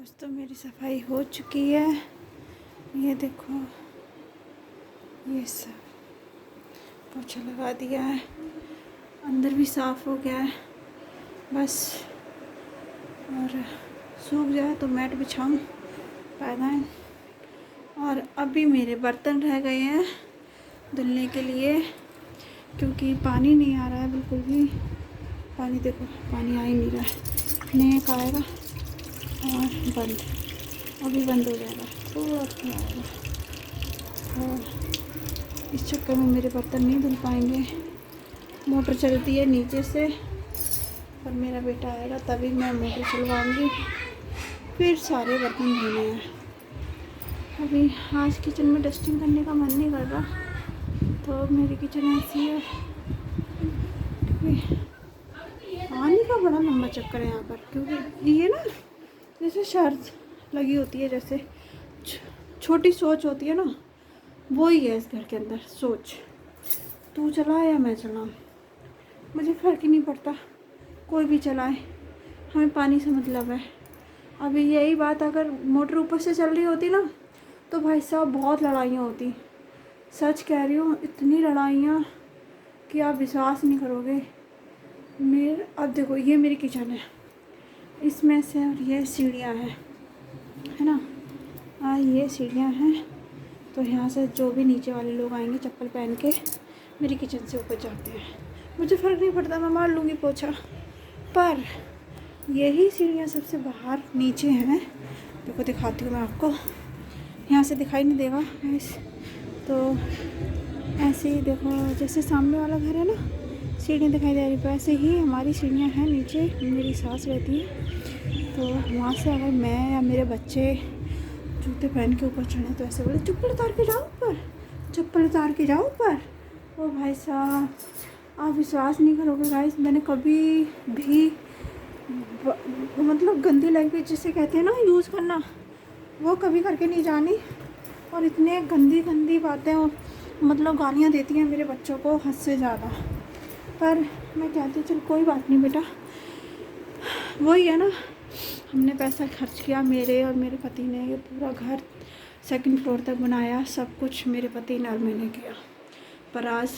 दोस्तों मेरी सफाई हो चुकी है। ये देखो, ये सब पोछा लगा दिया है, अंदर भी साफ़ हो गया है बस। और सूख जाए तो मैट बिछाऊँ पायदान। और अभी मेरे बर्तन रह गए हैं धुलने के लिए, क्योंकि पानी नहीं आ रहा है बिल्कुल भी। पानी देखो, पानी आ ही नहीं रहा है। नेक आएगा और बंद, अभी बंद हो जाएगा, थोड़ा थोड़ा आएगा। और इस चक्कर में मेरे बर्तन नहीं धुल पाएंगे। मोटर चलती है नीचे से, पर मेरा बेटा आएगा तभी मैं मोटर चलवाऊँगी, फिर सारे बर्तन धोने हैं। अभी आज किचन में डस्टिंग करने का मन नहीं कर रहा, तो मेरी किचन ऐसी है। पानी का बड़ा लंबा चक्कर है यहाँ पर, क्योंकि ये ना जैसे शर्त लगी होती है, जैसे छोटी सोच होती है ना, वो ही है इस घर के अंदर। सोच, तू चलाए या मैं चलाऊँ, मुझे फ़र्क ही नहीं पड़ता, कोई भी चलाए, हमें पानी से मतलब है। अभी यही बात अगर मोटर ऊपर से चल रही होती ना, तो भाई साहब बहुत लड़ाइयाँ होती। सच कह रही हूँ, इतनी लड़ाइयाँ कि आप विश्वास नहीं करोगे। अब देखो, ये मेरी किचन है, इसमें से और ये सीढ़ियाँ हैं, है ना। ये सीढ़ियाँ हैं, तो यहाँ से जो भी नीचे वाले लोग आएंगे चप्पल पहन के मेरी किचन से ऊपर जाते हैं। मुझे फ़र्क नहीं पड़ता, मैं मार लूँगी पोछा। पर यही सीढ़ियाँ सबसे बाहर नीचे हैं। देखो, दिखाती हूँ मैं आपको, यहाँ से दिखाई नहीं देगा ऐसे, तो ऐसे ही देखो, जैसे सामने वाला घर है ना, सीढ़ियाँ दिखाई दे रही, वैसे ही हमारी सीढ़ियाँ हैं नीचे। मेरी सास रहती है, तो वहाँ से अगर मैं या मेरे बच्चे जूते पहन के ऊपर चढ़े तो ऐसे बोले, चप्पल उतार के जाओ ऊपर, चप्पल उतार के जाओ ऊपर। ओ भाई साहब, आप विश्वास नहीं करोगे गाइस, मैंने कभी भी मतलब गंदी लैंग्वेज जिसे कहते हैं ना यूज़ करना, वो कभी करके नहीं जानी। और इतने गंदी गंदी बातें, मतलब गालियाँ देती हैं मेरे बच्चों को हद से ज़्यादा। पर मैं कहती हूँ चल कोई बात नहीं बेटा, वही है ना, हमने पैसा खर्च किया, मेरे और मेरे पति ने ये पूरा घर 2nd फ्लोर तक बनाया, सब कुछ मेरे पति ने और मैंने किया। पर आज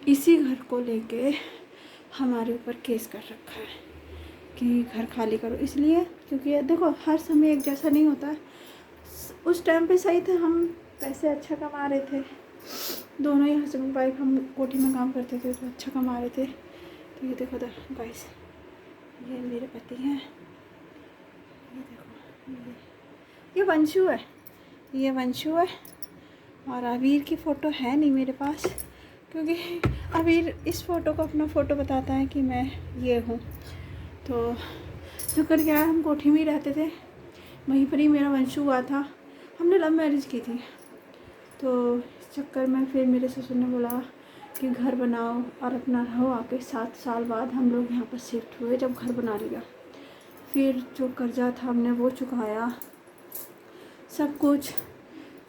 इसी घर को लेके हमारे ऊपर केस कर रखा है कि घर खाली करो। इसलिए क्योंकि देखो, हर समय एक जैसा नहीं होता। उस टाइम पे सही थे, हम पैसे अच्छा कमा रहे थे, दोनों ही हस्बैंड वाइफ हम कोठी में काम करते थे, तो अच्छा कमा रहे थे। तो ये देखो गाइस, ये मेरे पति हैं, ये देखो, ये वंशु है, ये वंशु है। और अबीर की फ़ोटो है नहीं मेरे पास, क्योंकि अबीर इस फ़ोटो को अपना फ़ोटो बताता है कि मैं ये हूँ। तो शुक्र क्या है, हम कोठी में ही रहते थे, वहीं पर ही मेरा वंशु हुआ था। हमने लव मैरिज की थी, तो इस चक्कर में फिर मेरे ससुर ने बोला कि घर बनाओ और अपना रहो। आके 7 साल बाद हम लोग यहाँ पर शिफ्ट हुए, जब घर बना लिया। फिर जो कर्जा था हमने वो चुकाया, सब कुछ।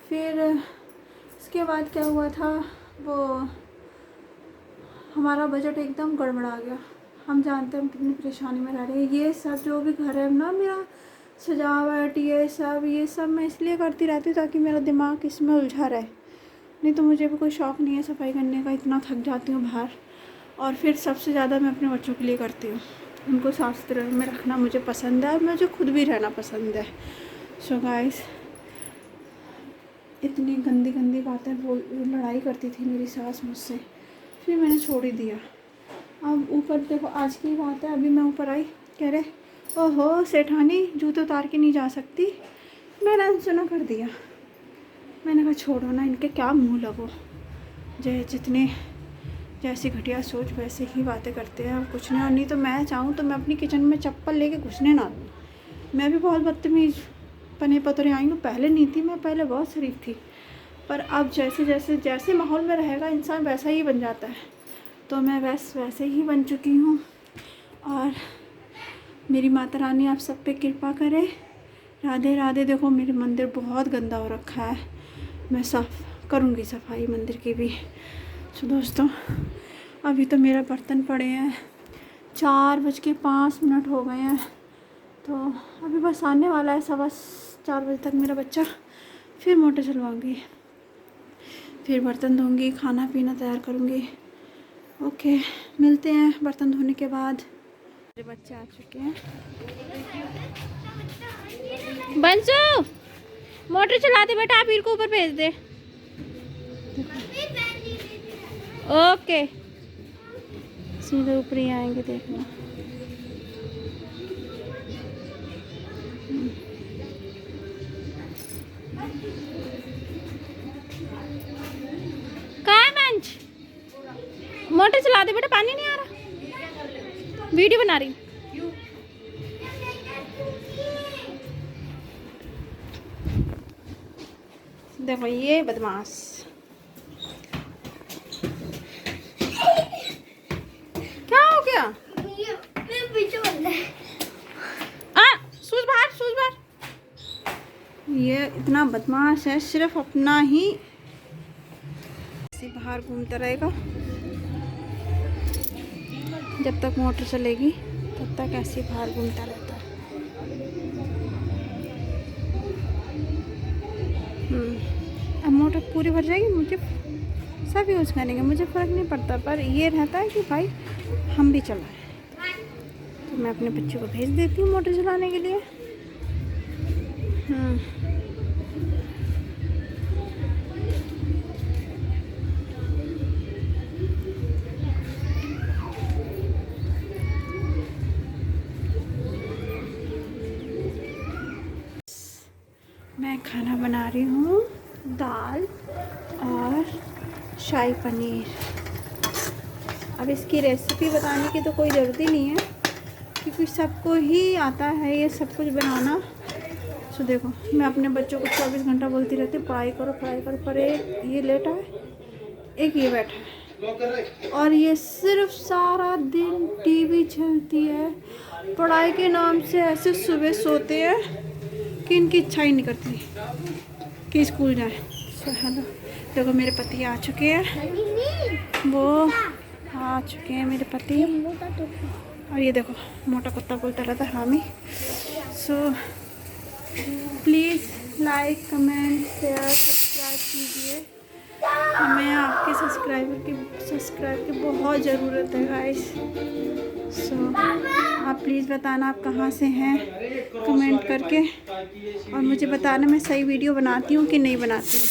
फिर इसके बाद क्या हुआ था, वो हमारा बजट एकदम गड़बड़ा गया। हम जानते हैं हम कितनी परेशानी में रह रहे हैं। ये सब जो भी घर है ना मेरा, सजावट, ये सब मैं इसलिए करती रहती हूँ ताकि मेरा दिमाग इसमें उलझा रहे। नहीं तो मुझे भी कोई शौक़ नहीं है सफाई करने का, इतना थक जाती हूँ बाहर। और फिर सबसे ज़्यादा मैं अपने बच्चों के लिए करती हूँ, उनको साफ सुथरे में रखना मुझे पसंद है, और मुझे खुद भी रहना पसंद है। सो गाइस, इतनी गंदी गंदी बातें लड़ाई करती थी मेरी सास मुझसे, फिर मैंने छोड़ ही दिया। अब ऊपर देखो, आज की बात है, अभी मैं ऊपर आई, कह रहे ओहो सेठानी जूते उतार के नहीं जा सकती। मैंने अनसुना कर दिया, मैंने कहा छोड़ो ना, इनके क्या मुँह लगो, जितने जैसी घटिया सोच वैसे ही बातें करते हैं, और कुछ नहीं। और नहीं तो मैं चाहूँ तो मैं अपनी किचन में चप्पल लेके घुसने ना दूँ। मैं भी बहुत बदतमीज़ पने पतरे आई हूँ, पहले नहीं थी, मैं पहले बहुत शरीफ थी, पर अब जैसे माहौल में रहेगा इंसान वैसा ही बन जाता है। तो मैं वैसे ही बन चुकी हूँ। और मेरी माता रानी आप सब पे कृपा करे, राधे राधे। देखो मेरे मंदिर बहुत गंदा हो रखा है, मैं साफ़ करूँगी सफाई मंदिर की भी। तो दोस्तों, अभी तो मेरा बर्तन पड़े हैं, 4:05 हो गए हैं, तो अभी बस आने वाला है 4:15 बजे तक मेरा बच्चा, फिर मोटर चलवाऊँगी, फिर बर्तन धोऊँगी, खाना पीना तैयार करूँगी। ओके, मिलते हैं बर्तन धोने के बाद। मेरे बच्चे आ चुके हैं। बंसू मोटर चला दे बेटा, आप को ऊपर भेज दे। ओके, सीधे ऊपर ही आएंगे, देखना। मोटर चला दे बेटा, पानी नहीं आ रहा, वीडियो बना रही। देखो ये बदमाश, क्या हो गया? सूझ बाहर। ये इतना बदमाश है, सिर्फ अपना ही बाहर घूमता रहेगा। जब तक मोटर चलेगी तब तक ऐसे बाहर घूमता रहता है। अब मोटर पूरी भर जाएगी, मुझे सब यूज़ करेंगे, मुझे फ़र्क नहीं पड़ता, पर ये रहता है कि भाई हम भी चलाएं। तो मैं अपने बच्चे को भेज देती हूँ मोटर चलाने के लिए। मैं खाना बना रही हूँ, दाल और शाही पनीर। अब इसकी रेसिपी बताने की तो कोई ज़रूरत ही नहीं है, क्योंकि सबको ही आता है ये सब कुछ बनाना। सो देखो, मैं अपने बच्चों को 24 घंटा बोलती रहती हूँ पढ़ाई करो, पर एक ये लेटा है, एक ये बैठा है, और ये सिर्फ सारा दिन टीवी चलती है। पढ़ाई के नाम से ऐसे सुबह सोते हैं कि इनकी इच्छा ही नहीं करती कि स्कूल जाए। हेलो, देखो मेरे पति आ चुके हैं, वो आ चुके हैं मेरे पति। और ये देखो मोटा कुत्ता बोलता रहता है हरामी। So please like, comment, share, subscribe कीजिए। हमें आपके सब्सक्राइब की बहुत ज़रूरत है गाइस। सो आप प्लीज़ बताना आप कहाँ से हैं, कमेंट करके, और मुझे बताना मैं सही वीडियो बनाती हूँ कि नहीं बनाती हूँ।